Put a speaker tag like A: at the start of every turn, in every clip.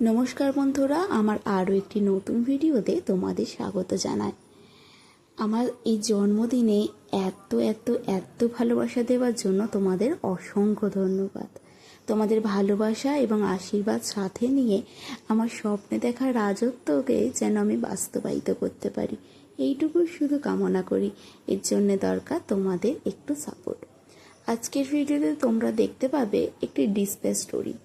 A: নমস্কার বন্ধুরা, আমার আরও একটি নতুন ভিডিওতে তোমাদের স্বাগত জানাই। আমার এই জন্মদিনে এত এত এত ভালোবাসা দেওয়ার জন্য তোমাদের অসংখ্য ধন্যবাদ। তোমাদের ভালোবাসা এবং আশীর্বাদ সাথে নিয়ে আমার স্বপ্নে দেখা রাজত্বকে যেন আমি বাস্তবায়িত করতে পারি, এইটুকু শুধু কামনা করি। এর জন্য দরকার তোমাদের একটু সাপোর্ট। আজকের ভিডিওতে তোমরা দেখতে পাবে একটি ডিসপ্লে স্টোরি,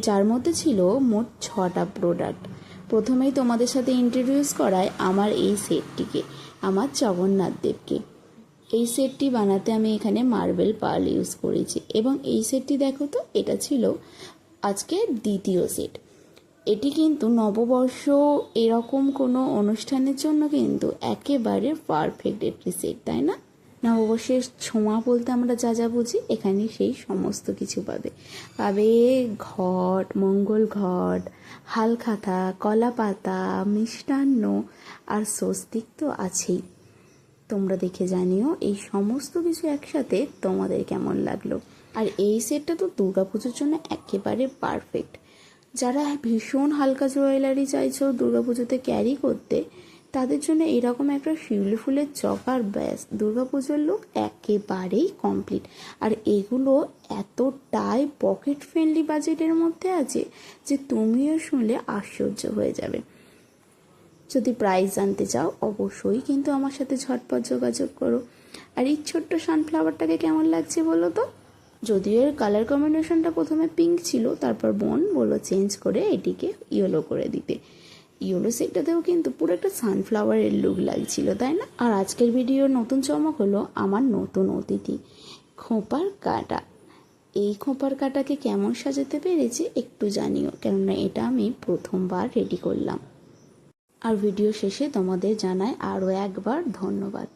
A: যার মধ্যে ছিল মোট 6টা প্রোডাক্ট। প্রথমেই তোমাদের সাথে ইন্ট্রোডিউস করায় আমার এই সেটটিকে, আমার জগন্নাথ দেবকে। এই সেটটি বানাতে আমি এখানে মার্বেল পার্ল ইউজ করেছি এবং এই সেটটি দেখো তো, এটা ছিল আজকে দ্বিতীয় সেট। এটি কিন্তু নববর্ষ এরকম কোনো অনুষ্ঠানের জন্য কিন্তু একেবারে পারফেক্ট একটি সেট, তাই না? নববর্ষের ছোঁয়া বলতে আমরা যা যা বুঝি, এখানে সেই সমস্ত কিছু পাবে। ঘট, মঙ্গল ঘট, হালখাতা, কলা পাতা, মিষ্টান্ন আর স্বস্তিক তো আছেই। তোমরা দেখে জানিও এই সমস্ত কিছু একসাথে তোমাদের কেমন লাগলো। আর এই সেটটা তো দুর্গাপুজোর জন্য একেবারে পারফেক্ট। যারা ভীষণ হালকা জুয়েলারি চাইছো দুর্গাপুজোতে ক্যারি করতে, তাদের জন্য এরকম একটা শিউলি ফুলের চকার ব্যাস দুর্গাপুজোর লুক একেবারেই কমপ্লিট। আর এগুলো এতটাই পকেট ফ্রেন্ডলি বাজেটের মধ্যে আছে যে তুমিও শুনলে আশ্চর্য হয়ে যাবে। যদি প্রাইস জানতে চাও অবশ্যই কিন্তু আমার সাথে ঝটপট যোগাযোগ করো। আর এই ছোট্ট সানফ্লাওয়ারটাকে কেমন লাগছে বলো তো? যদিও এর কালার কম্বিনেশনটা প্রথমে পিঙ্ক ছিল, তারপর বোন বললো চেঞ্জ করে এটিকে ইয়েলো করে দিতে। ইয়েলো সেটটাতেও কিন্তু পুরো একটা সানফ্লাওয়ারের লুক লাগছিল, তাই না? আর আজকের ভিডিওর নতুন চমক হলো আমার নতুন অতিথি খোঁপার কাঁটা। এই খোঁপার কাঁটাকে কেমন সাজাতে পেরেছি একটু জানিও, কেননা এটা আমি প্রথমবার রেডি করলাম। আর ভিডিও শেষে তোমাদের জানাই আরও একবার ধন্যবাদ।